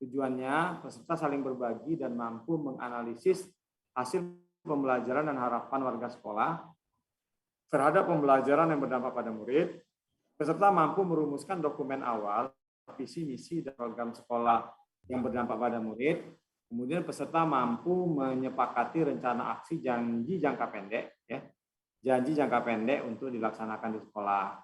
Tujuannya peserta saling berbagi dan mampu menganalisis hasil pembelajaran dan harapan warga sekolah terhadap pembelajaran yang berdampak pada murid. Peserta mampu merumuskan dokumen awal, visi, misi, dan program sekolah yang berdampak pada murid. Kemudian peserta mampu menyepakati rencana aksi janji jangka pendek, ya, janji jangka pendek untuk dilaksanakan di sekolah.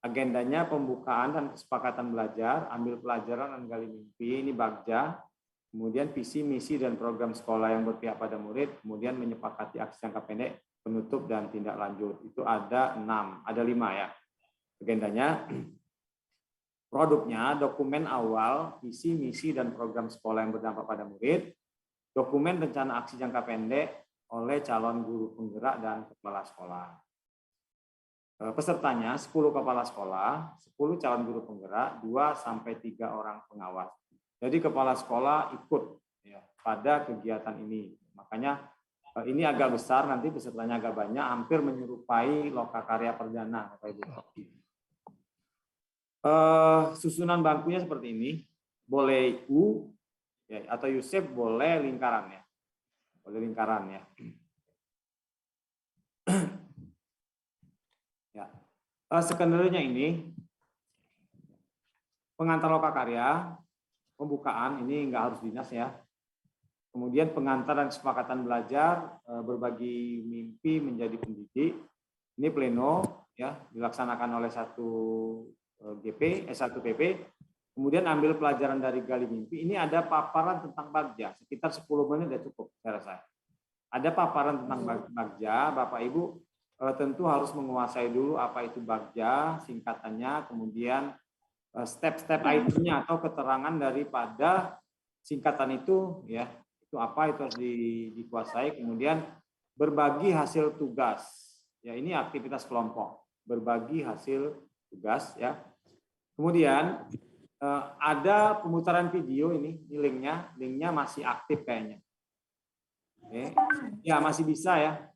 Agendanya pembukaan dan kesepakatan belajar, ambil pelajaran dan gali mimpi, ini Bagja. Kemudian visi, misi, dan program sekolah yang berpihak pada murid. Kemudian menyepakati aksi jangka pendek, penutup, dan tindak lanjut. Itu ada 6, ada 5 ya. Agendanya, produknya, dokumen awal, visi, misi, dan program sekolah yang berdampak pada murid, dokumen rencana aksi jangka pendek oleh calon guru penggerak dan kepala sekolah. Pesertanya 10 kepala sekolah, 10 calon guru penggerak, 2-3 orang pengawas. Jadi kepala sekolah ikut ya, pada kegiatan ini. Makanya ini agak besar, nanti pesertanya agak banyak, hampir menyerupai lokakarya perdana, Bapak Ibu. Susunan bangkunya seperti ini, boleh U ya, atau U-shape, boleh lingkaran ya, boleh lingkaran ya. Ya, skenario-nya ini pengantar lokakarya, pembukaan ini nggak harus dinas ya. Kemudian pengantar dan kesepakatan belajar, berbagi mimpi menjadi pendidik. Ini pleno ya, dilaksanakan oleh satu satu PP. Kemudian ambil pelajaran dari gali mimpi. Ini ada paparan tentang Bagja, sekitar 10 menit sudah cukup saya rasa. Ada paparan tentang Bagja, Bapak Ibu tentu harus menguasai dulu apa itu Bagja, singkatannya, kemudian step-step IT-nya atau keterangan daripada singkatan itu ya, itu apa, itu harus dikuasai. Kemudian berbagi hasil tugas. Ya, ini aktivitas kelompok, berbagi hasil tugas ya. Kemudian ada pemutaran video ini linknya masih aktif kayaknya. Oke. Ya, masih bisa ya.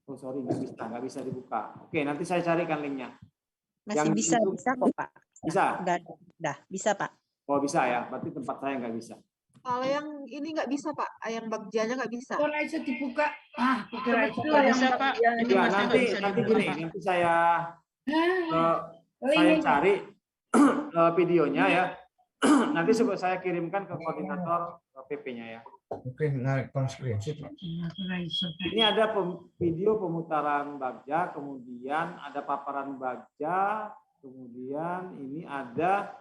Oh sorry, nggak bisa dibuka. Oke, nanti saya carikan linknya. Masih bisa kok Pak. Bisa? Udah, bisa Pak. Oh bisa ya, berarti tempat saya nggak bisa. Kalau yang ini nggak bisa Pak, yang bagjanya nggak bisa. Kalau bisa dibuka, itu yang bisa Pak. Ya, nanti gini, nanti saya cari videonya ya. Nanti saya kirimkan ke koordinator PP-nya ya. Oke, naik screenshot. Ini ada video pemutaran Bagja, kemudian ada paparan Bagja, kemudian ini ada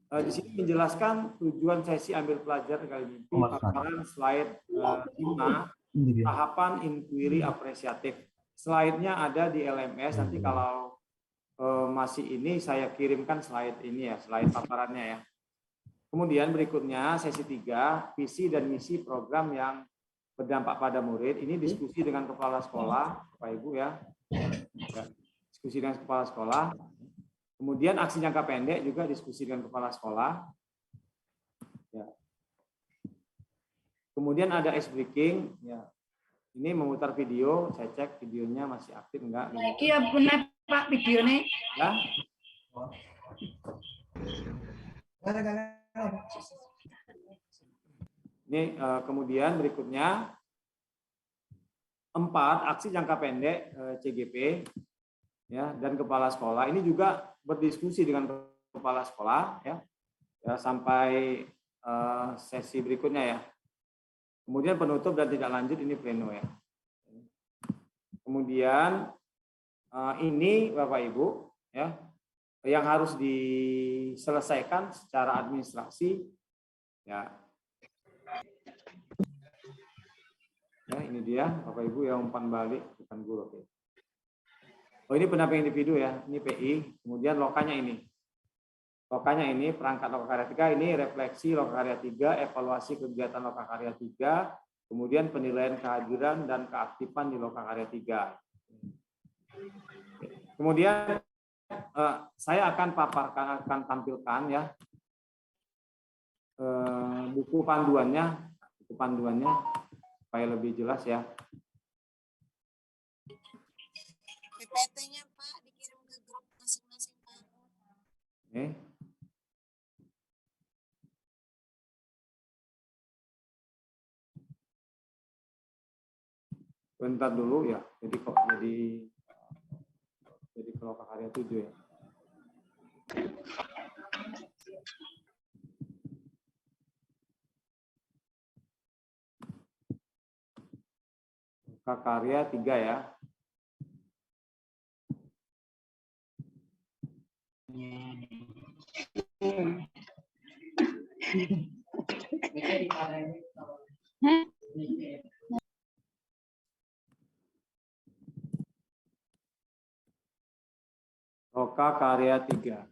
di sini menjelaskan tujuan sesi ambil pelajaran kali mimpi, paparan slide 5, tahapan inquiry apresiatif. Slide-nya ada di LMS, nanti kalau masih ini saya kirimkan slide ini ya, slide paparannya ya. Kemudian berikutnya sesi 3, visi dan misi program yang berdampak pada murid. Ini diskusi dengan kepala sekolah, Bapak Ibu ya. Diskusi dengan kepala sekolah. Kemudian aksi jangka pendek juga diskusi dengan kepala sekolah. Ya. Kemudian ada ice breaking. Ya. Ini memutar video, saya cek videonya masih aktif enggak. Iya benar Pak videonya. Ya. Ini kemudian berikutnya 4 aksi jangka pendek CGP ya, dan kepala sekolah. Ini juga berdiskusi dengan kepala sekolah ya, sampai sesi berikutnya ya. Kemudian penutup dan tidak lanjut ini pleno ya. Kemudian ini Bapak Ibu ya, yang harus diselesaikan secara administrasi ya. Ya, ini dia Bapak Ibu yang umpan balik bukan guru. Oke. Oh, ini pendamping individu ya, ini PI, kemudian lokanya ini. Lokanya ini perangkat lokakarya 3, ini refleksi lokakarya 3, evaluasi kegiatan lokakarya 3, kemudian penilaian kehadiran dan keaktifan di lokakarya 3. Kemudian saya akan tampilkan ya buku panduannya supaya lebih jelas ya. PPT-nya Pak dikirim ke grup masing-masing Pak. Oke. Bentar dulu ya. Jadi kok jadi kalau karya 7 ya. Karya 3 ya. Loka karya 3.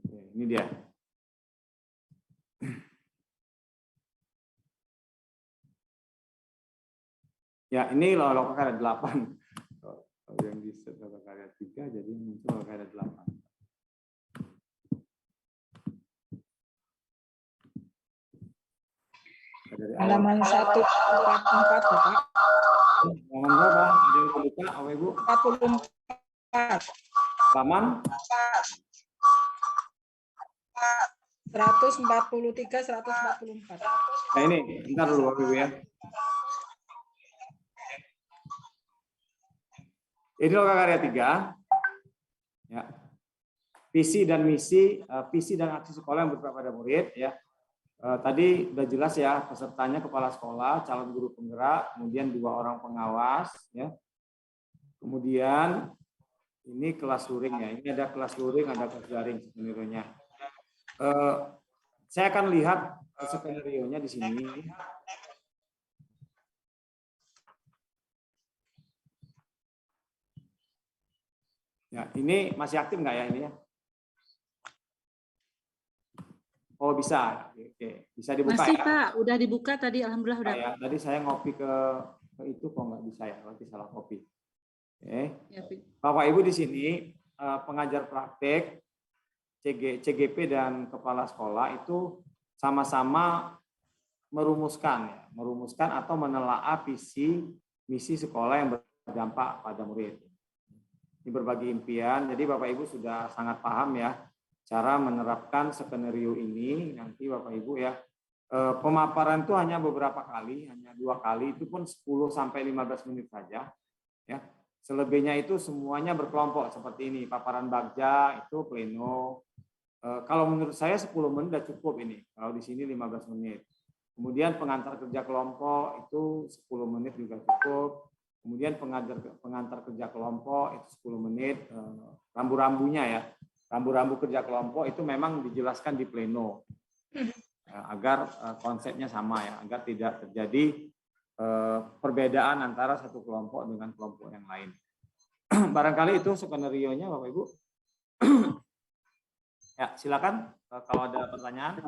Oke, ini dia. Ya, ini loka karya 8. Kalau yang di set loka karya 3 jadi muncul loka karya 8. Dari Halaman 144 Bapak. Halaman berapa? Ada yang buka, Bapak Ibu? 44. Halaman 143, 144. nah ini, bentar dulu Bapak Ibu ya. Ini loka karya 3. Ya. Visi dan misi, visi dan aksi sekolah yang berpihak pada murid ya. Tadi udah jelas ya, pesertanya kepala sekolah, calon guru penggerak, kemudian 2 orang pengawas ya. Kemudian ini kelas luring ya. Ini ada kelas luring, ada kelas daring skenario-nya. Saya akan lihat skenario-nya di sini. Ya, ini masih aktif nggak ya ini ya? Oh bisa, oke. Bisa dibuka Masih ya? Pak, udah dibuka tadi, alhamdulillah udah. Ya, tadi saya ngopi ke itu kok nggak bisa ya, berarti salah kopi. Oke. Ya, Bapak Ibu di sini pengajar praktek CGP dan kepala sekolah itu sama-sama merumuskan atau menelaah visi misi sekolah yang berdampak pada murid. Ini berbagi impian, jadi Bapak Ibu sudah sangat paham ya cara menerapkan skenario ini. Nanti Bapak Ibu ya, pemaparan itu hanya beberapa kali, hanya 2 kali, itu pun 10 sampai 15 menit saja ya. Selebihnya itu semuanya berkelompok seperti ini, paparan bagja itu pleno. Kalau menurut saya 10 menit sudah cukup ini, kalau di sini 15 menit. Kemudian pengantar kerja kelompok itu 10 menit juga cukup. Kemudian pengantar kerja kelompok itu 10 menit. Rambu-rambunya ya, rambu-rambu kerja kelompok itu memang dijelaskan di pleno agar konsepnya sama ya, agar tidak terjadi perbedaan antara satu kelompok dengan kelompok yang lain. Barangkali itu skenario-nya Bapak Ibu. Ya, silakan kalau ada pertanyaan.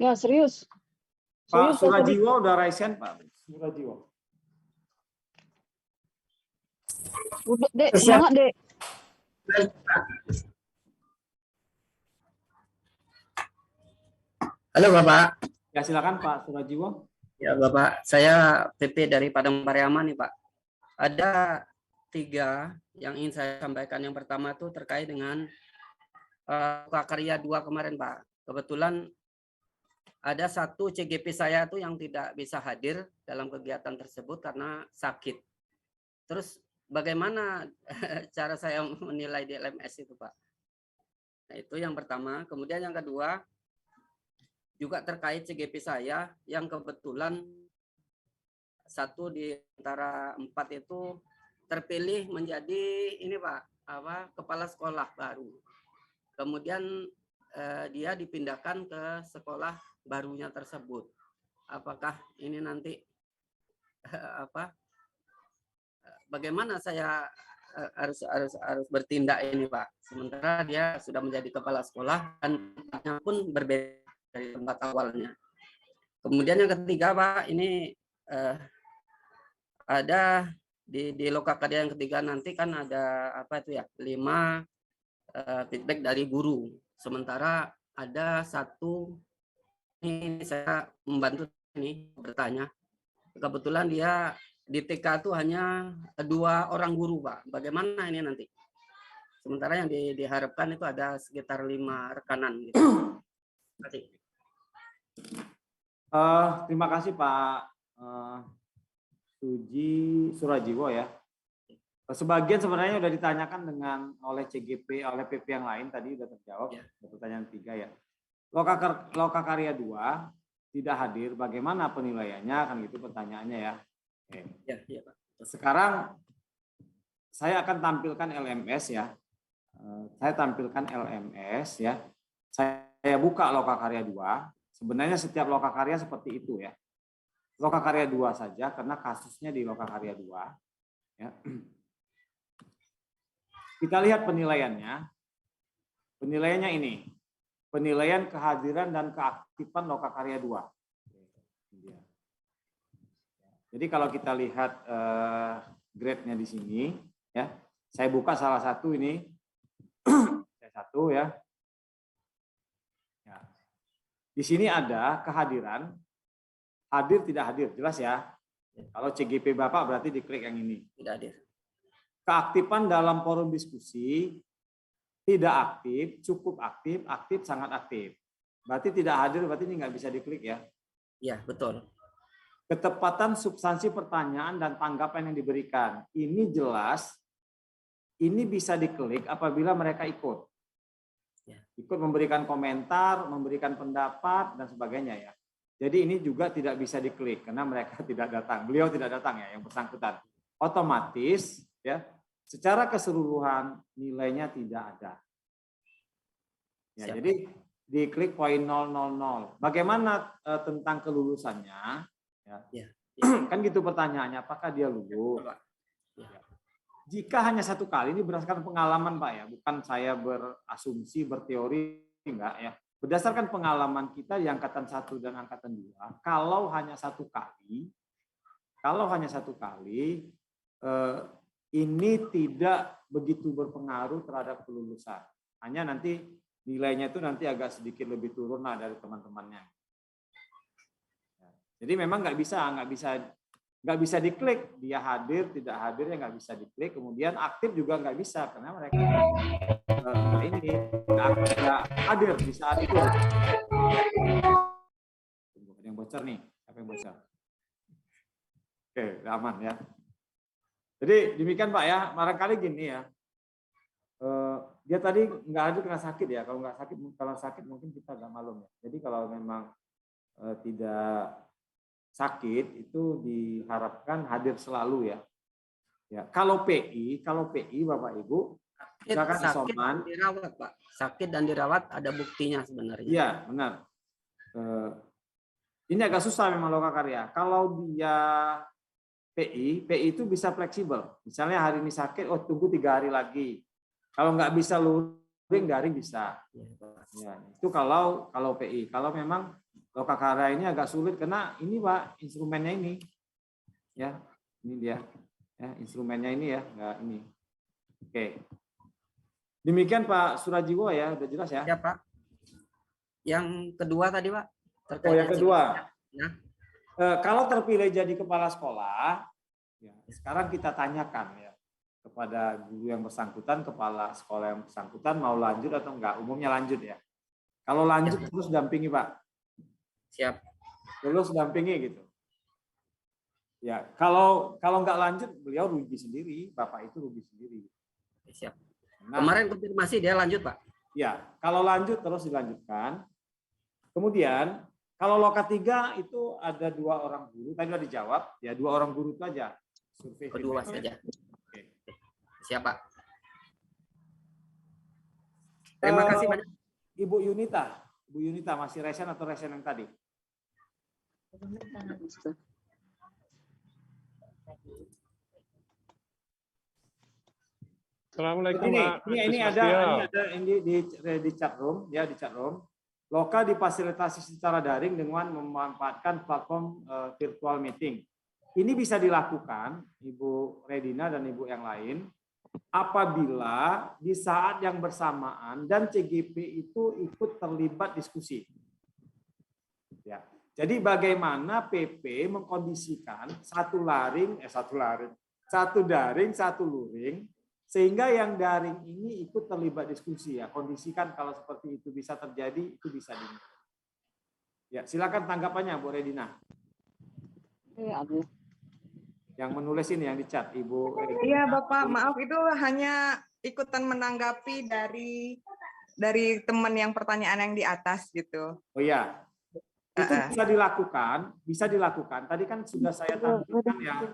Ya, serius. Pak Surajiwo udah raise hand, Pak Surajiwo. Udah, Dek, semangat, Dek. Halo Bapak. Ya, silakan Pak Surajiwo. Ya Bapak, saya PP dari Padang Pariaman nih Pak. Ada 3 yang ingin saya sampaikan. Yang pertama itu terkait dengan karya 2 kemarin Pak. Kebetulan ada 1 CGP saya tuh yang tidak bisa hadir dalam kegiatan tersebut karena sakit. Terus bagaimana cara saya menilai di LMS itu Pak? Nah, itu yang pertama. Kemudian yang kedua, juga terkait CGP saya yang kebetulan 1 di antara 4 itu terpilih menjadi ini Pak, kepala sekolah baru. Kemudian dia dipindahkan ke sekolah barunya tersebut. Apakah ini nanti bagaimana saya harus bertindak ini Pak? Sementara dia sudah menjadi kepala sekolah dan pun berbeda dari tempat awalnya. Kemudian yang ketiga Pak, ini ada di loka karya yang ketiga nanti kan ada 5 feedback dari guru. Sementara ada 1 ini saya membantu ini bertanya. Kebetulan dia di TK itu hanya 2 orang guru Pak. Bagaimana ini nanti? Sementara yang diharapkan itu ada sekitar 5 rekanan gitu. Terima kasih. Terima kasih Pak Suji Surajiwo ya. Sebagian sebenarnya sudah ditanyakan oleh CGP, oleh PP yang lain tadi sudah terjawab. Ya. Pertanyaan 3 ya. Lokakarya 2 tidak hadir, bagaimana penilaiannya? Kan gitu pertanyaannya ya. Oke. Ya, iya, Pak. Sekarang saya akan tampilkan LMS ya. Saya tampilkan LMS ya. Saya buka Lokakarya 2. Sebenarnya setiap Lokakarya seperti itu ya. Lokakarya 2 saja karena kasusnya di Lokakarya 2 ya. Kita lihat penilaiannya. Penilaiannya ini. Penilaian kehadiran dan keaktifan Lokakarya 2. Jadi kalau kita lihat grade-nya di sini ya. Saya buka salah satu ini. Satu ya. Di sini ada kehadiran, hadir tidak hadir, jelas ya. Kalau CGP Bapak berarti diklik yang ini. Tidak hadir. Keaktifan dalam forum diskusi tidak aktif, cukup aktif, aktif sangat aktif. Berarti tidak hadir, berarti ini nggak bisa diklik ya. Iya, betul. Ketepatan substansi pertanyaan dan tanggapan yang diberikan. Ini jelas, ini bisa diklik apabila mereka ikut. Ikut memberikan komentar, memberikan pendapat, dan sebagainya ya. Jadi ini juga tidak bisa diklik karena mereka tidak datang. Beliau tidak datang ya, yang bersangkutan. Otomatis ya, secara keseluruhan nilainya tidak ada. Ya, jadi diklik poin 000. Bagaimana tentang kelulusannya? Ya. Kan gitu pertanyaannya, apakah dia lulus? Ya. Jika hanya 1 kali, ini berdasarkan pengalaman Pak ya, bukan saya berasumsi, berteori, enggak ya. Berdasarkan pengalaman kita di angkatan 1 dan angkatan 2, kalau hanya 1 kali, ini tidak begitu berpengaruh terhadap kelulusan. Hanya nanti nilainya itu nanti agak sedikit lebih turun lah dari teman-temannya. Jadi memang nggak bisa diklik, dia hadir tidak hadir ya nggak bisa diklik, kemudian aktif juga nggak bisa karena mereka ini nggak hadir di saat itu. Ada yang bocor nih, apa yang bocor? Oke, aman ya. Jadi demikian Pak ya, barangkali gini ya, dia tadi nggak hadir karena sakit ya, kalau sakit mungkin kita nggak malum ya. Jadi kalau memang tidak sakit itu diharapkan hadir selalu ya. Ya, kalau PI Bapak Ibu, misalkan isoman, dirawat Pak. Sakit dan dirawat ada buktinya sebenarnya. Iya, benar. Ini agak susah memang Lokakarya. Kalau dia PI itu bisa fleksibel. Misalnya hari ini sakit, tunggu 3 hari lagi. Kalau nggak bisa luring, daring bisa. Ya, itu kalau PI. Kalau memang Lokakarya ini agak sulit karena ini Pak, instrumennya ini. Ya, ini dia. Ya, instrumennya ini ya, enggak ini. Oke. Demikian Pak Surajiwo ya, udah jelas ya? Ya, Pak. Yang kedua tadi, Pak. Yang kedua. Nah. Kalau terpilih jadi kepala sekolah, ya, sekarang kita tanyakan ya kepada guru yang bersangkutan, kepala sekolah yang bersangkutan mau lanjut atau enggak. Umumnya lanjut ya. Kalau lanjut terus dampingi Pak. Siap. Terus dampingi gitu. Ya, kalau nggak lanjut, beliau rugi sendiri, Bapak itu rugi sendiri. Siap. Nah, kemarin konfirmasi dia lanjut Pak. Ya, kalau lanjut terus dilanjutkan. Kemudian kalau loka 3 itu ada 2 orang guru, tadi sudah dijawab, ya 2 orang guru itu aja. Survei Kedua saja. Oke. Siap Pak. Terima kasih banyak. Ibu Yunita masih resen atau resen yang tadi? Assalamualaikum. Ini ada di chat room ya, di chat room. Loka difasilitasi secara daring dengan memanfaatkan platform virtual meeting. Ini bisa dilakukan Ibu Redina dan Ibu yang lain apabila di saat yang bersamaan dan CGP itu ikut terlibat diskusi. Ya. Jadi bagaimana PP mengkondisikan satu daring, satu luring, sehingga yang daring ini ikut terlibat diskusi ya. Kondisikan kalau seperti itu bisa terjadi, itu bisa Ya, silakan tanggapannya Bu Redina. Aduh. Yang menulis ini yang di chat, Ibu Redina. Iya Bapak, maaf itu hanya ikutan menanggapi dari teman yang pertanyaan yang di atas gitu. Oh iya. Itu bisa dilakukan. Tadi kan sudah saya tampilkan ya,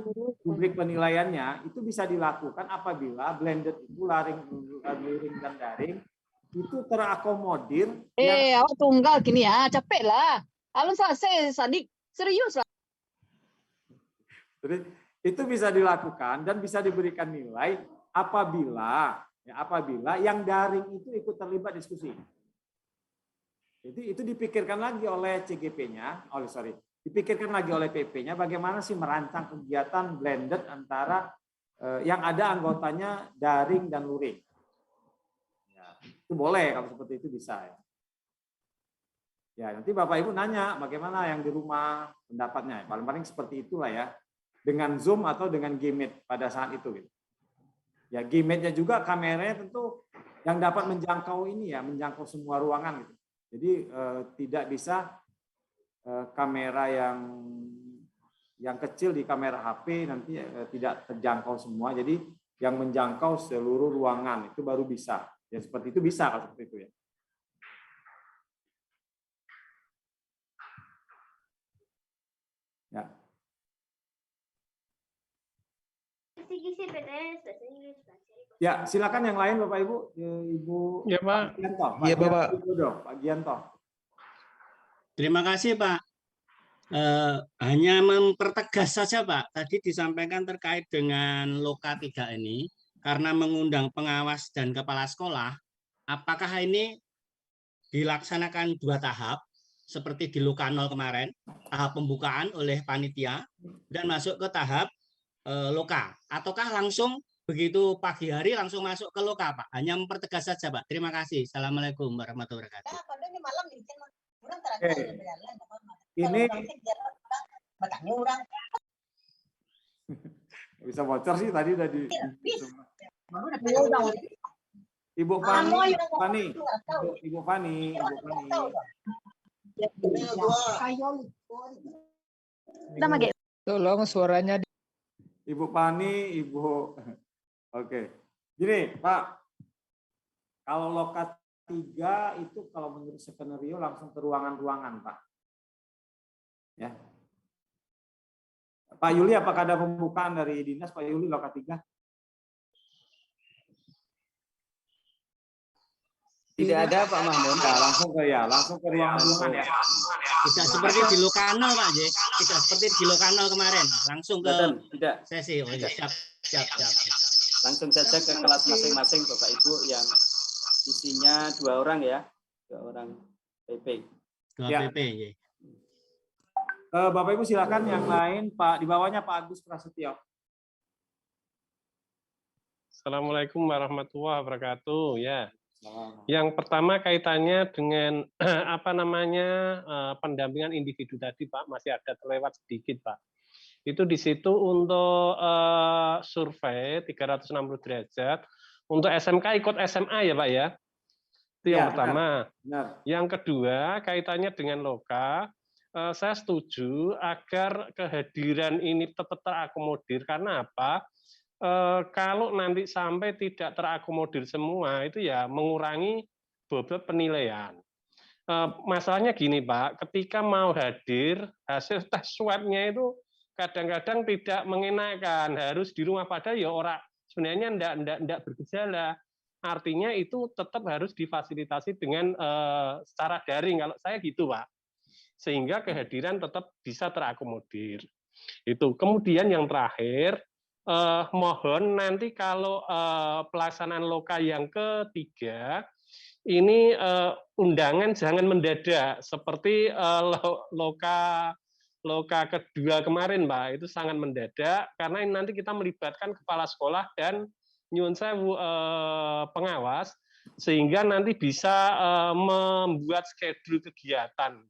rubrik penilaiannya itu bisa dilakukan apabila blended itu luring dan daring itu terakomodir. Awak tunggal gini ya, capek lah. Alun selesai, Sadik. Serius lah. Jadi, itu bisa dilakukan dan bisa diberikan nilai apabila yang daring itu ikut terlibat diskusi. Jadi itu dipikirkan lagi oleh CGP-nya, dipikirkan lagi oleh PP-nya bagaimana sih merancang kegiatan blended antara yang ada anggotanya daring dan luring. Ya, itu boleh kalau seperti itu bisa ya. Ya, nanti Bapak Ibu nanya bagaimana yang di rumah pendapatnya. Paling-paling seperti itulah ya. Dengan Zoom atau dengan Gmeet pada saat itu gitu. Ya, Gmeet-nya juga kameranya tentu yang dapat menjangkau ini ya, menjangkau semua ruangan gitu. Jadi tidak bisa kamera yang kecil di kamera HP nanti tidak terjangkau semua. Jadi yang menjangkau seluruh ruangan itu baru bisa. Ya seperti itu bisa kalau seperti itu ya. Ya. Ya, silakan yang lain Bapak Ibu, Ibu. Ya, Pak. Iya, Bapak. Pak Gianto. Terima kasih, Pak. Hanya mempertegas saja, Pak. Tadi disampaikan terkait dengan Loka 3 ini, karena mengundang pengawas dan kepala sekolah, apakah ini dilaksanakan 2 tahap, seperti di Loka 0 kemarin, tahap pembukaan oleh panitia, dan masuk ke tahap Loka, ataukah langsung begitu pagi hari langsung masuk ke Loka, Pak? Hanya mempertegas saja, Pak. Terima kasih. Assalamualaikum warahmatullahi wabarakatuh. Ini bisa bocor sih tadi udah di Ibu Fani. Tolong suaranya. Ibu Fani, Oke. Gini, Pak. Kalau Loka 3 itu kalau menurut skenario langsung ke ruangan-ruangan, Pak. Ya. Pak Yuli, apakah ada pembukaan dari dinas Pak Yuli Loka 3? Tidak ada Pak Mahmud. Ya, langsung ke ruangan-ruangan ya. Tidak seperti di Lokanal, Pak J. Tidak seperti di Lokanal kemarin. Langsung ke sesi. Oh, siap. Langsung saja ke kelas masing-masing Bapak Ibu yang isinya 2 orang ya. 2 orang PP. 2 Ya. PP. Ya. Bapak Ibu silakan yang lain, Pak. Di bawahnya Pak Agus Prasetyo. Assalamualaikum warahmatullahi wabarakatuh. Ya. Yang pertama kaitannya dengan pendampingan individu tadi, Pak, masih ada terlewat sedikit, Pak. Itu di situ untuk survei 360 derajat untuk SMK ikut SMA ya, Pak ya. Itu yang pertama. Benar. Yang kedua kaitannya dengan Loka, saya setuju agar kehadiran ini tetap terakomodir. Karena apa? Kalau nanti sampai tidak terakomodir semua, itu ya mengurangi bobot penilaian. Masalahnya gini, Pak, ketika mau hadir, hasil tes swab-nya itu kadang-kadang tidak mengenakan, harus di rumah, padahal ya orang sebenarnya enggak bergejala. Artinya itu tetap harus difasilitasi dengan secara daring, kalau saya gitu, Pak. Sehingga kehadiran tetap bisa terakomodir. Itu. Kemudian yang terakhir, mohon nanti kalau pelaksanaan Loka yang ketiga, ini undangan jangan mendadak seperti Loka kedua kemarin, Pak. Itu sangat mendadak karena ini nanti kita melibatkan kepala sekolah dan nyuwun sewu pengawas sehingga nanti bisa membuat schedule kegiatan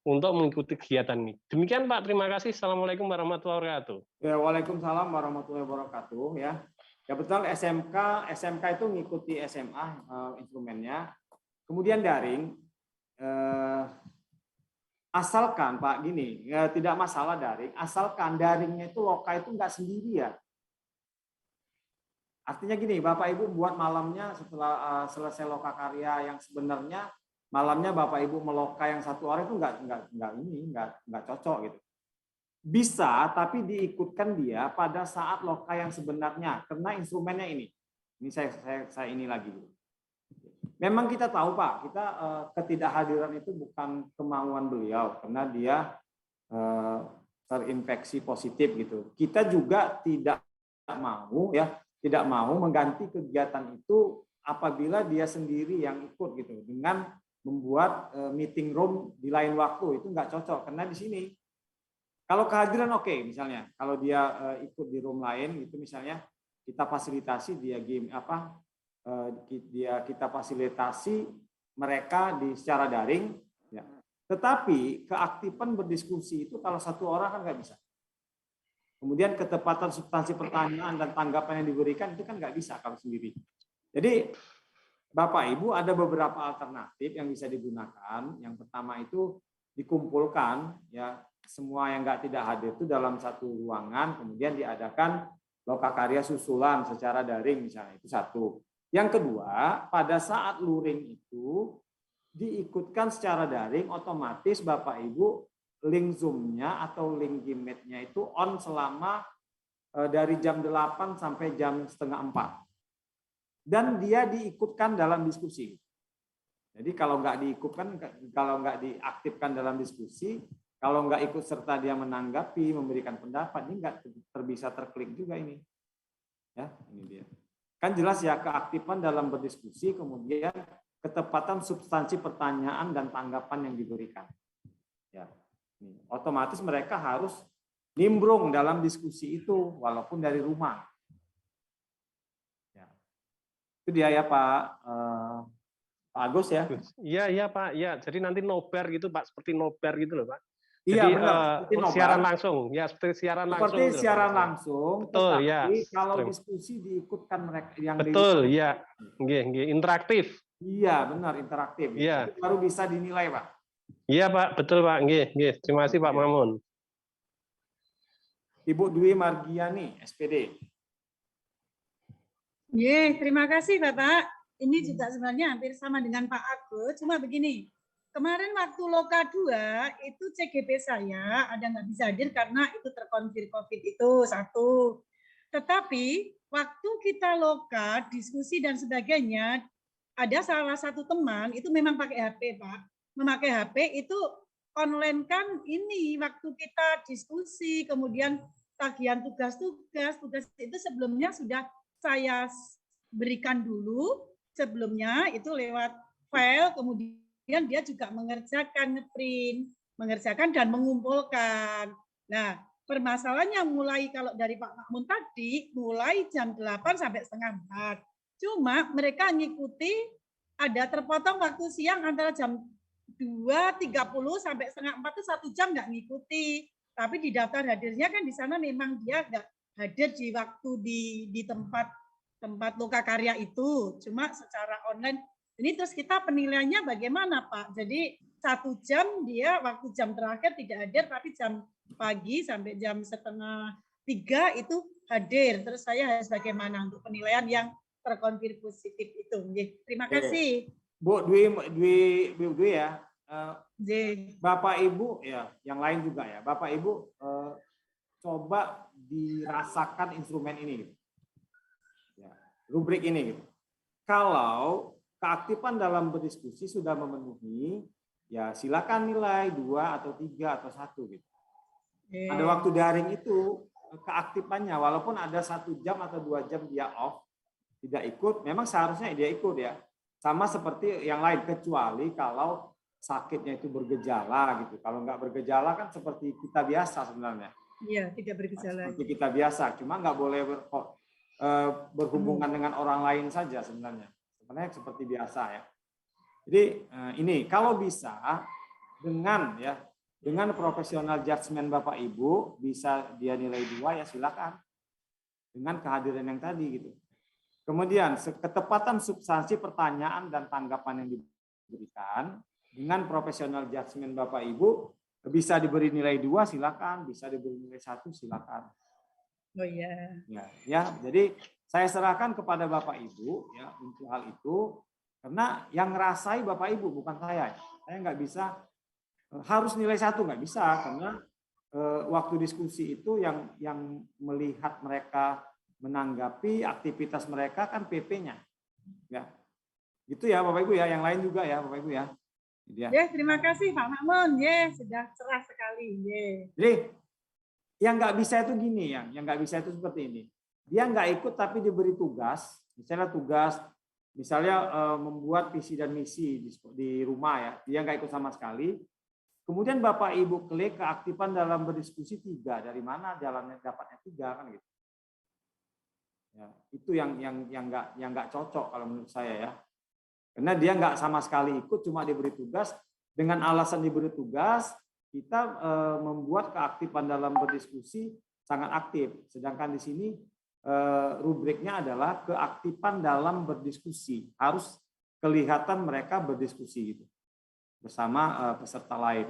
untuk mengikuti kegiatan ini. Demikian Pak, terima kasih. Assalamualaikum warahmatullahi wabarakatuh. Ya, waalaikumsalam warahmatullahi wabarakatuh ya. Ya betul, SMK itu mengikuti SMA instrumennya. Kemudian daring Asalkan Pak gini, ya, tidak masalah daring, asalkan daringnya itu loka itu nggak sendiri ya. Artinya gini, Bapak Ibu buat malamnya setelah selesai loka karya yang sebenarnya malamnya Bapak Ibu meloka yang satu orang itu nggak cocok gitu. Bisa, tapi diikutkan dia pada saat loka yang sebenarnya karena instrumennya ini. Ini saya ini lagi. Memang kita tahu Pak, kita ketidakhadiran itu bukan kemauan beliau karena dia terinfeksi positif gitu. Kita juga tidak mau mengganti kegiatan itu apabila dia sendiri yang ikut gitu dengan membuat meeting room di lain waktu. Itu nggak cocok karena di sini kalau kehadiran oke, misalnya kalau dia ikut di room lain itu misalnya kita fasilitasi dia game kita fasilitasi mereka secara daring ya. Tetapi keaktifan berdiskusi itu kalau satu orang kan nggak bisa. Kemudian ketepatan substansi pertanyaan dan tanggapan yang diberikan itu kan nggak bisa kalau sendiri. Jadi Bapak Ibu ada beberapa alternatif yang bisa digunakan. Yang pertama itu dikumpulkan ya semua yang tidak hadir itu dalam satu ruangan, kemudian diadakan loka karya susulan secara daring misalnya, itu satu. Yang kedua, pada saat luring itu diikutkan secara daring, otomatis Bapak Ibu link Zoom-nya atau link Gmeet-nya itu on selama dari jam 8 sampai jam setengah 4. Dan dia diikutkan dalam diskusi. Jadi kalau nggak diaktifkan dalam diskusi, kalau nggak ikut serta dia menanggapi, memberikan pendapat, ini nggak bisa terklik juga ini. Ya, ini dia. Kan jelas ya keaktifan dalam berdiskusi, kemudian ketepatan substansi pertanyaan dan tanggapan yang diberikan. Ya, otomatis mereka harus nimbrung dalam diskusi itu, walaupun dari rumah. Ya. Itu dia ya Pak Agus ya. Iya Pak, ya. Jadi nanti nobar gitu Pak, seperti nobar gitu loh Pak. Iya, jadi benar, siaran langsung, ya seperti siaran langsung. Seperti gitu, siaran Pak. langsung. Betul ya. Kalau diskusi diikutkan mereka yang betul ya, interaktif. Iya benar interaktif. Iya. Baru bisa dinilai Pak. Iya Pak, betul Pak. Nggih. Terima kasih Pak Mamun. Ibu Dwi Margiani, SPD. Terima kasih Bapak. Ini juga sebenarnya hampir sama dengan Pak Agus, cuma begini. Kemarin waktu Loka 2 itu CGP saya ada nggak bisa hadir karena itu terkonfirmasi COVID itu satu. Tetapi waktu kita Loka, diskusi dan sebagainya, ada salah satu teman itu memang pakai HP Pak. Memakai HP itu online kan ini waktu kita diskusi, kemudian tagihan tugas itu sebelumnya sudah saya berikan dulu sebelumnya itu lewat file, kemudian dia juga mengerjakan dan mengumpulkan. Nah, permasalahannya mulai kalau dari Pak Makmun tadi, mulai jam 8 sampai setengah 4. Cuma mereka ngikuti ada terpotong waktu siang antara jam 2.30 sampai setengah 4 itu 1 jam nggak ngikuti. Tapi di daftar hadirnya kan di sana memang dia nggak hadir di waktu di tempat loka karya itu. Cuma secara online. Ini terus kita penilaiannya bagaimana Pak? Jadi 1 jam dia waktu jam terakhir tidak hadir, tapi jam pagi sampai jam 2:30 itu hadir. Terus saya harus bagaimana untuk penilaian yang terkonfirmasi positif itu? Terima kasih. Bu Dwi ya. Bapak Ibu ya, yang lain juga ya. Bapak Ibu coba dirasakan instrumen ini, gitu. Ya, rubrik ini. Gitu. Kalau keaktifan dalam berdiskusi sudah memenuhi, ya silakan nilai 2 atau 3 atau 1 gitu. Ada waktu daring itu keaktifannya, walaupun ada 1 jam atau 2 jam dia off, tidak ikut, memang seharusnya dia ikut ya. Sama seperti yang lain, kecuali kalau sakitnya itu bergejala gitu. Kalau nggak bergejala kan seperti kita biasa sebenarnya. Iya, tidak bergejala. Seperti kita biasa, cuma nggak boleh berhubungan dengan orang lain saja sebenarnya. Sebenarnya seperti biasa ya. Jadi ini kalau bisa dengan profesional judgement Bapak Ibu bisa dia nilai 2 ya silakan. Dengan kehadiran yang tadi gitu. Kemudian ketepatan substansi pertanyaan dan tanggapan yang diberikan dengan profesional judgement Bapak Ibu Bisa diberi nilai 2 silakan, bisa diberi nilai 1 silakan. Oh iya. Ya, jadi saya serahkan kepada Bapak Ibu ya untuk hal itu, karena yang ngerasai Bapak Ibu bukan saya. Saya nggak bisa harus nilai 1, nggak bisa, karena waktu diskusi itu yang melihat mereka menanggapi aktivitas mereka kan PP-nya. Ya. Gitu ya Bapak Ibu ya, yang lain juga ya Bapak Ibu ya. Ya. Terima kasih Pak Makmun. Sudah cerah sekali. Jadi yang nggak bisa itu gini, yang nggak bisa itu seperti ini. Dia nggak ikut tapi diberi tugas, misalnya membuat visi dan misi di rumah ya, dia nggak ikut sama sekali. Kemudian Bapak Ibu klik keaktifan dalam berdiskusi 3, dari mana jalannya dapatnya 3 kan gitu. Ya, itu yang nggak cocok kalau menurut saya ya. Karena dia nggak sama sekali ikut, cuma diberi tugas. Dengan alasan diberi tugas, kita membuat keaktifan dalam berdiskusi sangat aktif. Sedangkan di sini rubriknya adalah keaktifan dalam berdiskusi. Harus kelihatan mereka berdiskusi gitu bersama peserta lain.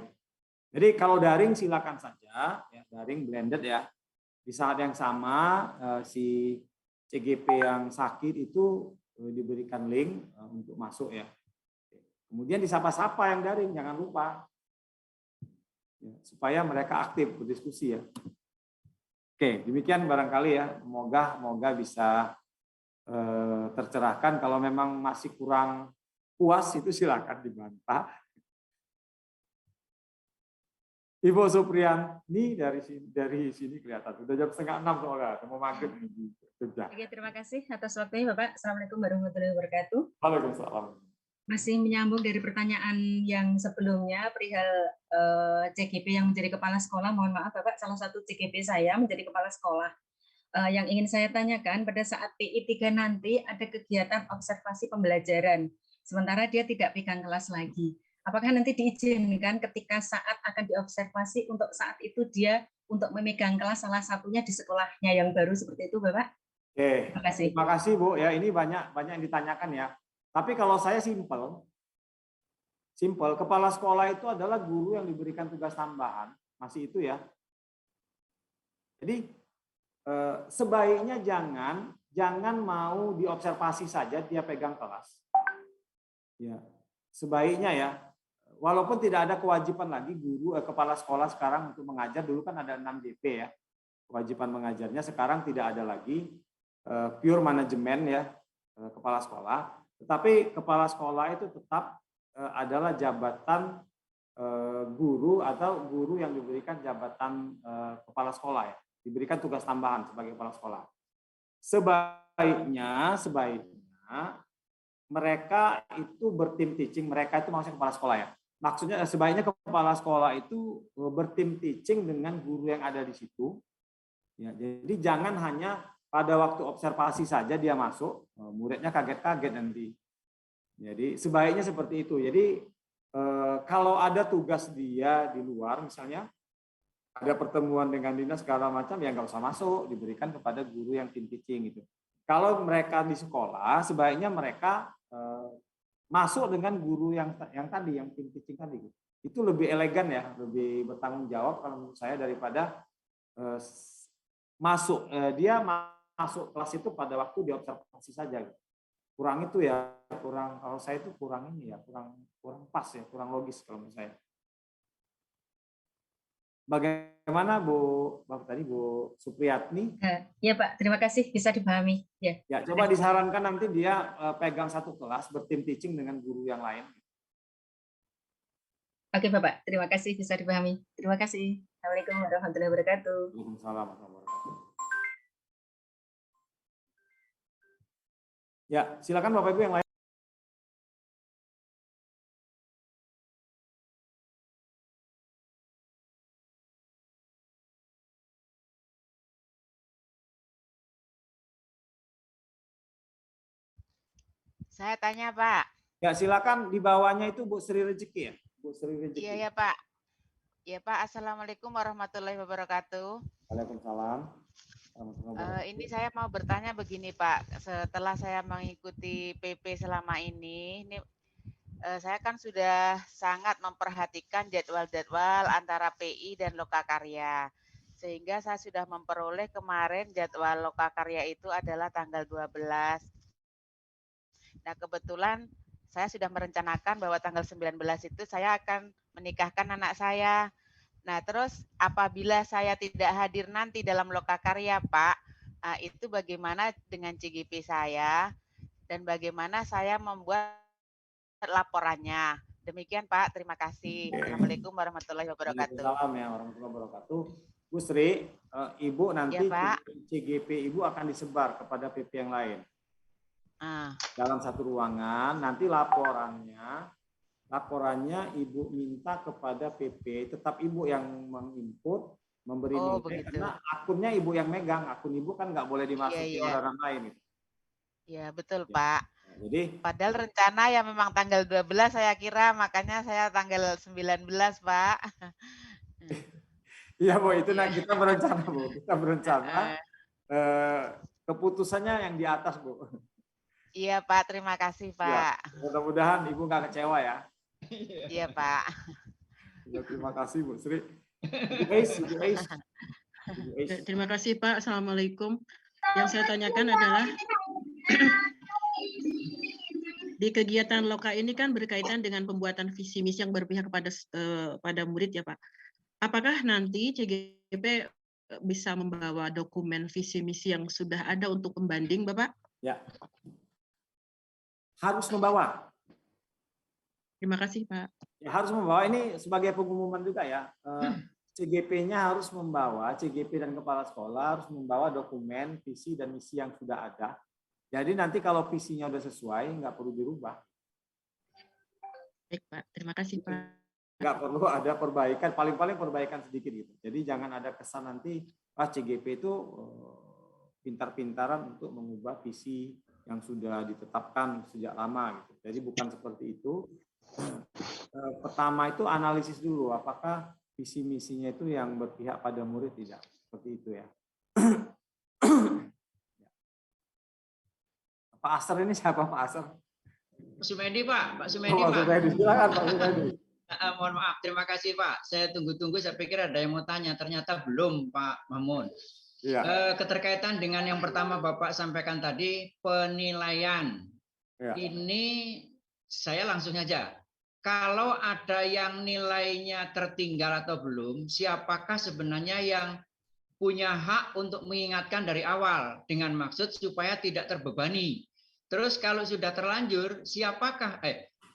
Jadi kalau daring silakan saja, ya, daring blended ya. Di saat yang sama si CGP yang sakit itu diberikan link untuk masuk ya. Kemudian disapa-sapa yang daring, jangan lupa. Ya, supaya mereka aktif berdiskusi ya. Oke, demikian barangkali ya. Semoga bisa tercerahkan. Kalau memang masih kurang puas itu silakan dibantah. Ibu Supriyani dari sini kelihatan. Sudah jam 5:30 soalnya, mau maghrib di Jogja. Oke, terima kasih atas waktunya Bapak. Assalamualaikum warahmatullahi wabarakatuh. Waalaikumsalam. Masih menyambung dari pertanyaan yang sebelumnya perihal CGP yang menjadi kepala sekolah. Mohon maaf Bapak, salah satu CGP saya menjadi kepala sekolah. Yang ingin saya tanyakan, pada saat PI 3 nanti ada kegiatan observasi pembelajaran, sementara dia tidak pegang kelas lagi. Apakah nanti diizinkan ketika saat akan diobservasi untuk saat itu dia untuk memegang kelas salah satunya di sekolahnya yang baru seperti itu, Bapak? Oke, terima kasih Bu. Ya, ini banyak yang ditanyakan ya. Tapi kalau saya simpel, kepala sekolah itu adalah guru yang diberikan tugas tambahan, masih itu ya. Jadi sebaiknya jangan mau diobservasi saja dia pegang kelas. Ya, sebaiknya ya. Walaupun tidak ada kewajiban lagi guru kepala sekolah sekarang untuk mengajar, dulu kan ada 6 JP ya. Kewajiban mengajarnya sekarang tidak ada lagi, pure manajemen ya kepala sekolah. Tetapi kepala sekolah itu tetap adalah jabatan guru atau guru yang diberikan jabatan kepala sekolah ya, diberikan tugas tambahan sebagai kepala sekolah. Sebaiknya mereka itu bertim teaching, mereka itu maksudnya kepala sekolah ya. Maksudnya sebaiknya kepala sekolah itu bertim teaching dengan guru yang ada di situ. Ya, jadi jangan hanya pada waktu observasi saja dia masuk, muridnya kaget-kaget nanti. Jadi sebaiknya seperti itu. Jadi kalau ada tugas dia di luar, misalnya ada pertemuan dengan dinas segala macam, ya nggak usah masuk, diberikan kepada guru yang tim teaching gitu. Kalau mereka di sekolah, sebaiknya mereka masuk dengan guru yang tadi, yang tim teaching tadi. Itu lebih elegan ya, lebih bertanggung jawab kalau menurut saya daripada dia masuk kelas itu pada waktu diobservasi saja. Kurang itu ya, kalau saya itu kurang ini ya, kurang pas ya, kurang logis kalau menurut saya. Bagaimana Bapak tadi Bu Supriyatni? Ya Pak, terima kasih, bisa dipahami. Ya, coba disarankan nanti dia pegang satu kelas bertim teaching dengan guru yang lain. Oke Bapak, terima kasih, bisa dipahami. Terima kasih. Assalamualaikum warahmatullahi wabarakatuh. Waalaikumsalam warahmatullahi wabarakatuh. Ya, silakan Bapak Ibu yang lain. Saya tanya Pak. Ya silakan, di bawahnya itu Bu Sri Rezeki ya, Bu Sri Rezeki. Iya ya Pak. Ya Pak, Assalamualaikum warahmatullahi wabarakatuh. Waalaikumsalam. Ini saya mau bertanya begini Pak, setelah saya mengikuti PP selama ini Saya kan sudah sangat memperhatikan jadwal-jadwal antara PI dan Lokakarya. Sehingga saya sudah memperoleh kemarin jadwal Lokakarya itu adalah tanggal 12. Nah, kebetulan saya sudah merencanakan bahwa tanggal 19 itu saya akan menikahkan anak saya. Nah, terus apabila saya tidak hadir nanti dalam Lokakarya, Pak, itu bagaimana dengan CGP saya dan bagaimana saya membuat laporannya. Demikian, Pak. Terima kasih. Assalamualaikum warahmatullahi wabarakatuh. Waalaikumsalam ya warahmatullahi wabarakatuh. Bu Sri, Ibu nanti Ya, Pak. CGP Ibu akan disebar kepada PP yang lain. Dalam satu ruangan, nanti laporannya Ibu minta kepada PP, tetap Ibu yang menginput, memberi nilai, karena akunnya Ibu yang megang, akun Ibu kan nggak boleh dimasuki orang lain. Ya, betul, Pak. Jadi padahal rencana ya memang tanggal 12 saya kira, makanya saya tanggal 19, Pak. Iya, Bu, itu kita berencana, Bu. Kita berencana keputusannya yang di atas, Bu. Iya, Pak. Terima kasih, Pak. Ya, mudah-mudahan Ibu nggak kecewa ya. Iya, Pak. Ya, terima kasih, Bu Sri. Terima kasih, Pak. Assalamualaikum. Yang saya tanyakan adalah di kegiatan Loka ini kan berkaitan dengan pembuatan visi misi yang berpihak pada murid ya, Pak. Apakah nanti CGP bisa membawa dokumen visi misi yang sudah ada untuk pembanding, Bapak? Ya. Harus membawa. Terima kasih, Pak. Ya, harus membawa, ini sebagai pengumuman juga ya. CGP-nya harus membawa, CGP dan kepala sekolah harus membawa dokumen visi dan misi yang sudah ada. Jadi nanti kalau visinya udah sesuai, nggak perlu dirubah. Baik, Pak. Terima kasih, Pak. Nggak perlu ada perbaikan, paling-paling perbaikan sedikit gitu. Jadi jangan ada kesan nanti, CGP itu pintar-pintaran untuk mengubah visi yang sudah ditetapkan sejak lama gitu. Jadi bukan seperti itu. Pertama itu analisis dulu, apakah visi misinya itu yang berpihak pada murid tidak. Seperti itu ya. Pak Asar ini siapa, Pak Asar? Pak Sumedi, Pak. Pak Sumedi, Pak. Sumedi. Silakan, Pak Sumedi. Mohon maaf, terima kasih, Pak. Saya tunggu-tunggu, saya pikir ada yang mau tanya. Ternyata belum, Pak Mamun. Ya. Keterkaitan dengan yang pertama Bapak sampaikan tadi, penilaian. Ya. Ini saya langsung aja. Kalau ada yang nilainya tertinggal atau belum, siapakah sebenarnya yang punya hak untuk mengingatkan dari awal dengan maksud supaya tidak terbebani. Terus kalau sudah terlanjur,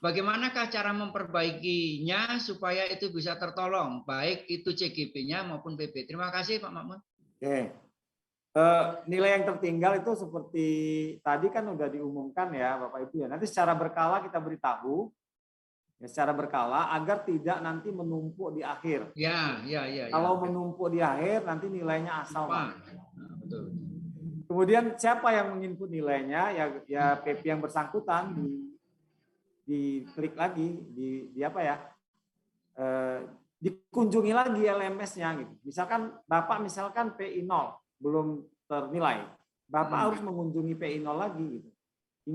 bagaimanakah cara memperbaikinya supaya itu bisa tertolong, baik itu CGP-nya maupun PP. Terima kasih, Pak Makmun. Oke. Nilai yang tertinggal itu seperti tadi kan udah diumumkan ya, Bapak Ibu ya. Nanti secara berkala kita beritahu. Ya, secara berkala agar tidak nanti menumpuk di akhir. Ya. Kalau menumpuk di akhir nanti nilainya asal. Betul. Kemudian siapa yang menginput nilainya? Ya PP yang bersangkutan diklik lagi di apa ya? Dikunjungi lagi LMS-nya gitu. Misalkan Bapak PI 0 belum ternilai. Bapak harus mengunjungi PI 0 lagi gitu.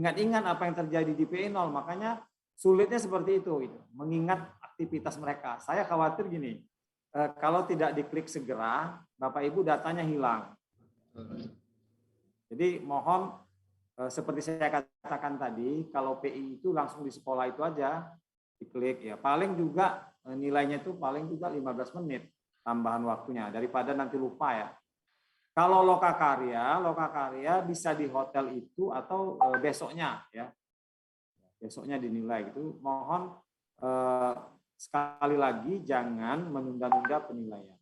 Ingat-ingat apa yang terjadi di PI 0, makanya sulitnya seperti itu, mengingat aktivitas mereka. Saya khawatir gini, kalau tidak diklik segera, Bapak Ibu datanya hilang. Jadi mohon, seperti saya katakan tadi, kalau PI itu langsung di sekolah itu aja, diklik ya. Paling juga nilainya itu paling juga 15 menit tambahan waktunya, daripada nanti lupa ya. Kalau Lokakarya bisa di hotel itu atau besoknya ya. Besoknya dinilai gitu. Mohon sekali lagi jangan menunda-nunda penilaian.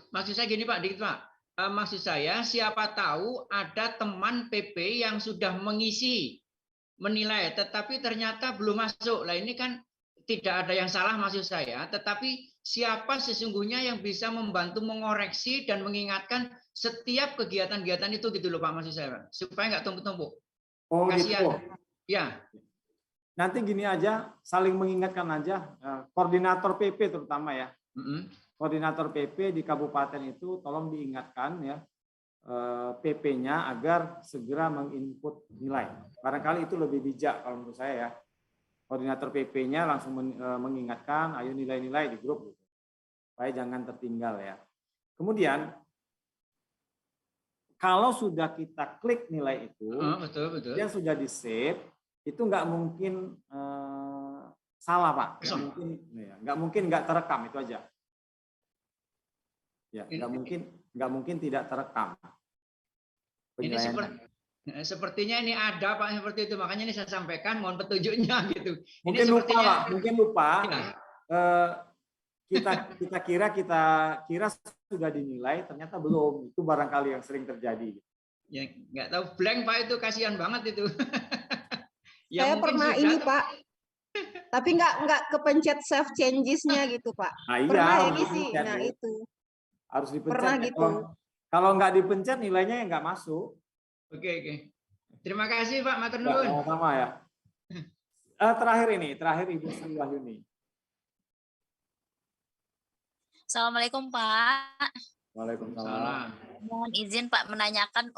Maksud saya gini Pak, dikit Pak. Maksud saya siapa tahu ada teman PP yang sudah mengisi menilai, tetapi ternyata belum masuk. Lah ini kan tidak ada yang salah maksud saya, tetapi siapa sesungguhnya yang bisa membantu mengoreksi dan mengingatkan setiap kegiatan-kegiatan itu gitu loh Pak maksud saya Pak. Supaya nggak tumpuk-tumpuk. Oh gitu. Ya. Nanti gini aja, saling mengingatkan aja, koordinator PP terutama ya. Koordinator PP di kabupaten itu tolong diingatkan ya PP-nya agar segera menginput nilai. Barangkali itu lebih bijak kalau menurut saya ya. koordinator PP-nya langsung mengingatkan, ayo nilai-nilai di grup, gitu. Supaya jangan tertinggal ya. Kemudian kalau sudah kita klik nilai itu, betul. dia sudah di save, itu nggak mungkin salah Pak, nggak mungkin nggak terekam, itu aja. Ya, nggak mungkin tidak terekam. Ini sepertinya ini ada Pak seperti itu, makanya ini saya sampaikan, mohon petunjuknya gitu. Mungkin ini lupa Pak, mungkin lupa. Ya. Kita kira sudah dinilai, ternyata belum. Itu barangkali yang sering terjadi. Ya nggak tahu, blank Pak, itu kasihan banget itu. Ya, saya pernah ini Pak, tapi nggak kepencet save changes-nya gitu Pak. Nah, iya, pernah harus ini sih, dipencet, nah Bu. itu. Harus dipencet. Pernah gitu. Kalau nggak dipencet nilainya nggak masuk. Oke. Terima kasih Pak Matur Ya, nuwun. sama-sama ya. Terakhir Ibu Sri Wahyuni. Assalamualaikum Pak. Waalaikumsalam. Mohon izin Pak menanyakan,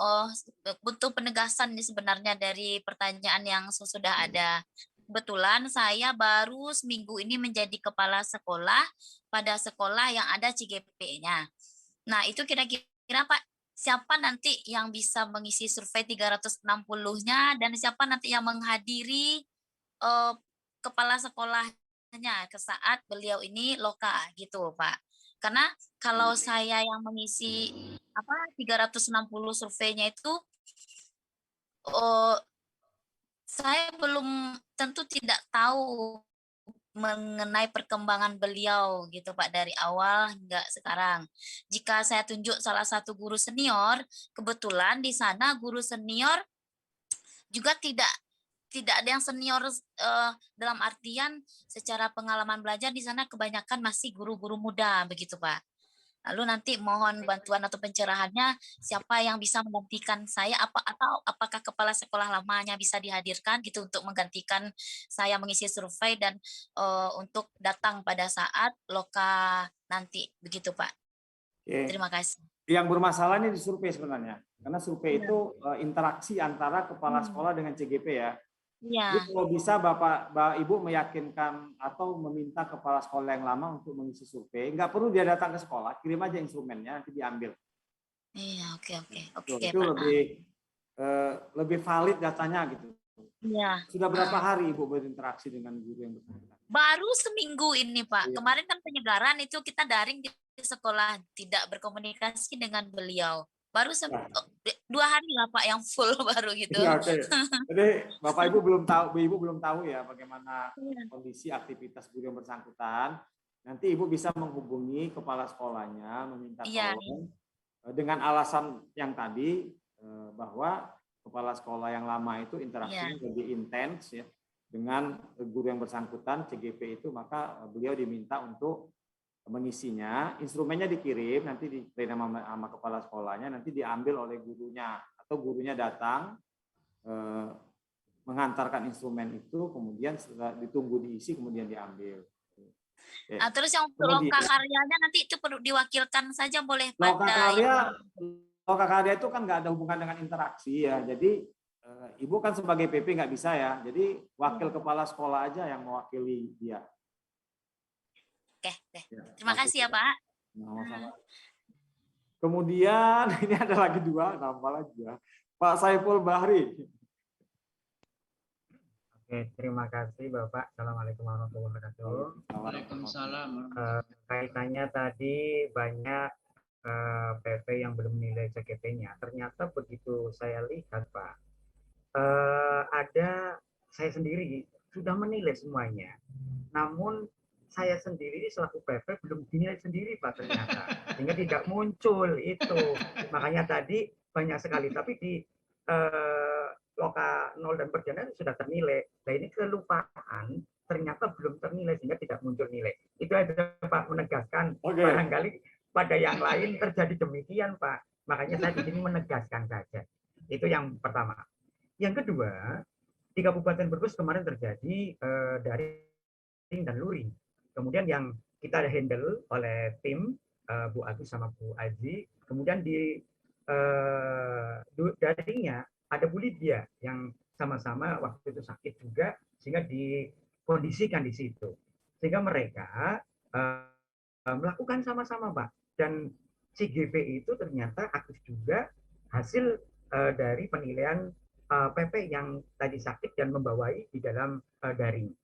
butuh penegasan nih sebenarnya dari pertanyaan yang sudah ada. Kebetulan saya baru seminggu ini menjadi kepala sekolah pada sekolah yang ada CGP-nya. Nah itu kira-kira Pak, siapa nanti yang bisa mengisi survei 360-nya dan siapa nanti yang menghadiri kepala sekolahnya ke saat beliau ini loka gitu Pak. Karena kalau saya yang mengisi 360 surveinya itu saya belum tentu tidak tahu mengenai perkembangan beliau gitu Pak dari awal hingga sekarang. Jika saya tunjuk salah satu guru senior, kebetulan di sana guru senior juga tidak ada yang senior dalam artian secara pengalaman belajar di sana kebanyakan masih guru-guru muda begitu Pak. Lalu nanti mohon bantuan atau pencerahannya siapa yang bisa menggantikan saya atau apakah kepala sekolah lamanya bisa dihadirkan gitu untuk menggantikan saya mengisi survei dan untuk datang pada saat loka nanti begitu Pak. Oke. Terima kasih. Yang bermasalah ini di survei sebenarnya. Karena survei itu interaksi antara kepala sekolah dengan CGP ya. Iya. Jadi kalau bisa Bapak Ibu meyakinkan atau meminta kepala sekolah yang lama untuk mengisi survei, nggak perlu dia datang ke sekolah, kirim aja instrumennya nanti diambil. Iya, oke Itu Pak. lebih valid datanya gitu. Iya. Sudah berapa hari Ibu berinteraksi dengan guru yang bersangkutan? Baru seminggu ini Pak. Iya. Kemarin kan penyegaran itu kita daring di sekolah, tidak berkomunikasi dengan beliau. Baru 2 hari lah Pak yang full baru gitu. Iya, oke. Jadi Bapak Ibu belum tahu ya bagaimana kondisi aktivitas guru yang bersangkutan. Nanti Ibu bisa menghubungi kepala sekolahnya, meminta tolong dengan alasan yang tadi bahwa kepala sekolah yang lama itu interaksinya lebih intens ya dengan guru yang bersangkutan CGP itu, maka beliau diminta untuk mengisinya, instrumennya dikirim, nanti dikirim sama kepala sekolahnya, nanti diambil oleh gurunya atau gurunya datang mengantarkan instrumen itu, kemudian setelah ditunggu diisi, kemudian diambil. Nah, terus yang untuk loka karyanya nanti itu perlu diwakilkan saja boleh pada loka karya itu kan nggak ada hubungan dengan interaksi ya, jadi Ibu kan sebagai PP nggak bisa ya, jadi wakil kepala sekolah aja yang mewakili dia. Oke. Terima kasih ya Pak. Sama-sama. Kemudian ini ada lagi 2 nama lagi ya. Pak Saiful Bahri. Oke, terima kasih Bapak. Assalamualaikum warahmatullahi wabarakatuh. Waalaikumsalam. Kaitannya tadi banyak PP yang belum nilai CGP-nya. Ternyata begitu saya lihat Pak, ada saya sendiri sudah menilai semuanya. Namun saya sendiri selaku PP belum dinilai sendiri Pak ternyata, sehingga tidak muncul itu. Makanya tadi banyak sekali, tapi di loka 0 dan perjalanan sudah ternilai. Nah ini kelupaan ternyata belum ternilai sehingga tidak muncul nilai. Itu ada Pak menegaskan. Barangkali pada yang lain terjadi demikian Pak. Makanya saya di sini menegaskan saja. Itu yang pertama. Yang kedua, di Kabupaten Brebes kemarin terjadi daring dan luring. Kemudian yang kita handle oleh tim Bu Agus sama Bu Aji, kemudian di daringnya ada Bu Lydia yang sama-sama waktu itu sakit juga, sehingga di kondisikan di situ. Sehingga mereka melakukan sama-sama, Pak. Dan CGP itu ternyata aktif juga hasil dari penilaian PP yang tadi sakit dan membawai di dalam daring.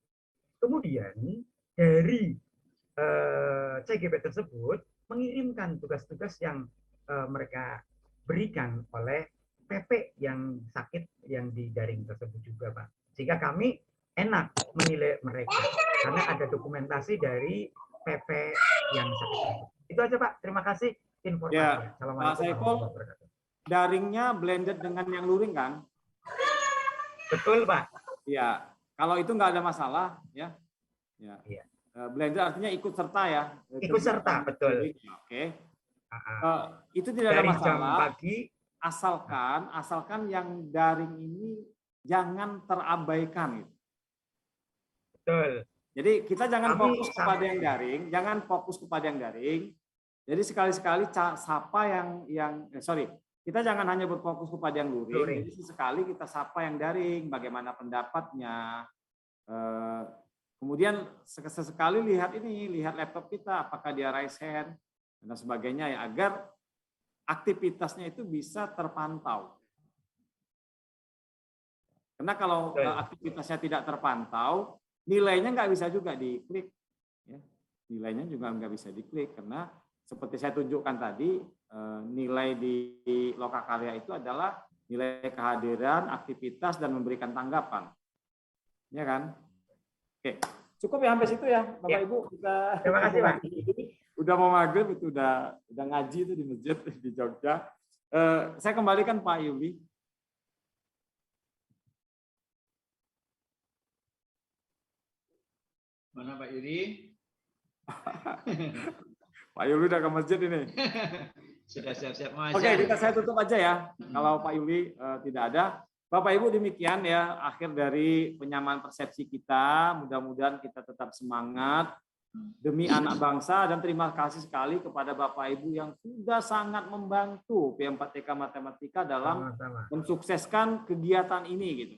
Kemudian dari CGP tersebut mengirimkan tugas-tugas yang mereka berikan oleh PP yang sakit yang di daring tersebut juga, Pak. Sehingga kami enak menilai mereka karena ada dokumentasi dari PP yang sakit. Itu aja, Pak. Terima kasih informasinya. Ya, Assalamualaikum Pak Saiful, warahmatullahi wabarakatuh. daringnya blended dengan yang luring kan? Betul, Pak. Iya, kalau itu nggak ada masalah, ya. Ya. Iya. Blended artinya ikut serta ya. Ikut serta, betul. Oke. Itu tidak ada Dari jam masalah. pagi, asalkan yang daring ini jangan terabaikan. Gitu. Betul. Jadi kita jangan Kami fokus kepada yang daring, jangan fokus kepada yang daring. Jadi sekali-sekali sapa kita jangan hanya berfokus kepada yang luring. Jadi sesekali kita sapa yang daring, bagaimana pendapatnya. Kemudian sesekali lihat laptop kita, apakah dia raise hand dan sebagainya ya, agar aktivitasnya itu bisa terpantau. Karena kalau aktivitasnya tidak terpantau, nilainya nggak bisa juga diklik. Ya. Nilainya juga nggak bisa diklik karena seperti saya tunjukkan tadi, nilai di Lokakarya itu adalah nilai kehadiran, aktivitas, dan memberikan tanggapan. Ya kan? Oke, cukup ya sampai situ ya, Bapak Ibu. Terima kasih, Pak. Udah mau maghrib itu udah ngaji itu di masjid di Jogja. Saya kembalikan Pak Yuli. Mana Pak Yuri? Pak Yuli udah ke masjid ini. Sudah siap-siap mau aja. Oke, saya tutup aja ya. Kalau Pak Yuli tidak ada. Bapak Ibu demikian ya akhir dari penyamaan persepsi kita. Mudah-mudahan kita tetap semangat demi anak bangsa dan terima kasih sekali kepada Bapak Ibu yang sudah sangat membantu P4TK Matematika dalam mensukseskan kegiatan ini gitu.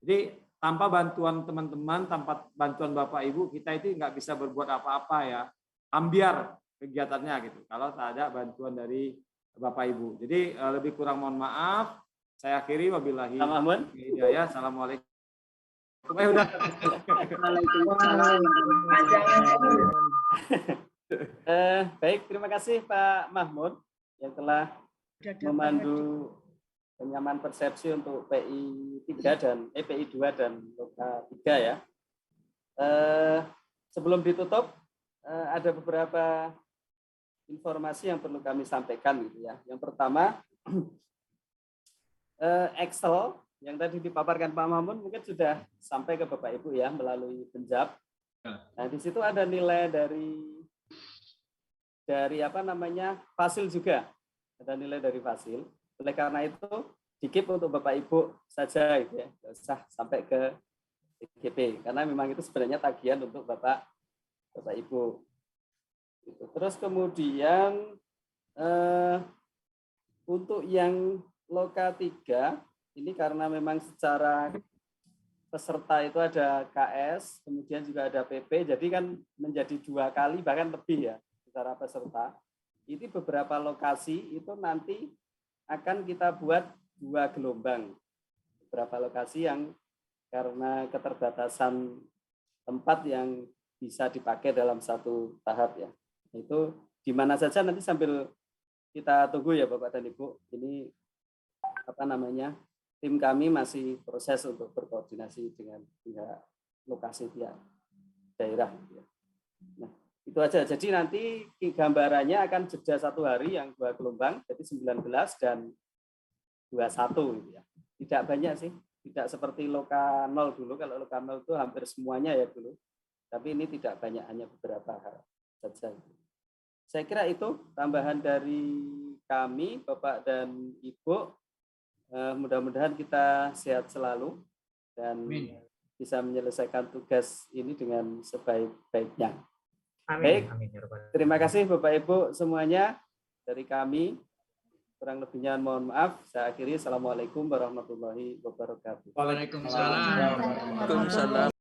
Jadi tanpa bantuan teman-teman, tanpa bantuan Bapak Ibu, kita itu nggak bisa berbuat apa-apa ya. Ambiar kegiatannya gitu. Kalau tak ada bantuan dari Bapak Ibu. Jadi lebih kurang mohon maaf. Saya akhiri wabillahi hidayah. Assalamualaikum. Baik, terima kasih Pak Mahmud yang telah memandu penyamaan persepsi untuk PI 3 dan PI 2 dan Loka 3 ya. Sebelum ditutup ada beberapa informasi yang perlu kami sampaikan gitu ya. Yang pertama Excel yang tadi dipaparkan Pak Mahmud mungkin sudah sampai ke Bapak Ibu ya melalui Penjab. Nah, di situ ada nilai dari apa namanya? Fasil juga. Ada nilai dari Fasil. Oleh karena itu dikip untuk Bapak Ibu saja gitu ya. Tidak usah sampai ke CGP karena memang itu sebenarnya tagihan untuk Bapak Ibu. Terus kemudian untuk yang Loka 3 ini karena memang secara peserta itu ada KS, kemudian juga ada PP, jadi kan menjadi 2 kali bahkan lebih ya secara peserta. Ini beberapa lokasi itu nanti akan kita buat 2 gelombang. Beberapa lokasi yang karena keterbatasan tempat yang bisa dipakai dalam satu tahap ya. Itu di mana saja nanti sambil kita tunggu ya Bapak dan Ibu. Ini apa namanya? Tim kami masih proses untuk berkoordinasi dengan pihak lokasi pihak daerah. Nah, itu aja. Jadi nanti gambarannya akan jeda 1 hari yang 2 gelombang, jadi 19 dan 21 gitu ya. Tidak banyak sih, tidak seperti Loka 0 dulu. Kalau Loka 0 itu hampir semuanya ya dulu. Tapi ini tidak banyak, hanya beberapa hal saja. Saya kira itu tambahan dari kami, Bapak dan Ibu. Mudah-mudahan kita sehat selalu dan bisa menyelesaikan tugas ini dengan sebaik-baiknya. Baik, terima kasih Bapak Ibu semuanya dari kami. Kurang lebihnya mohon maaf. Saya akhiri. Assalamualaikum warahmatullahi wabarakatuh. Waalaikumsalam.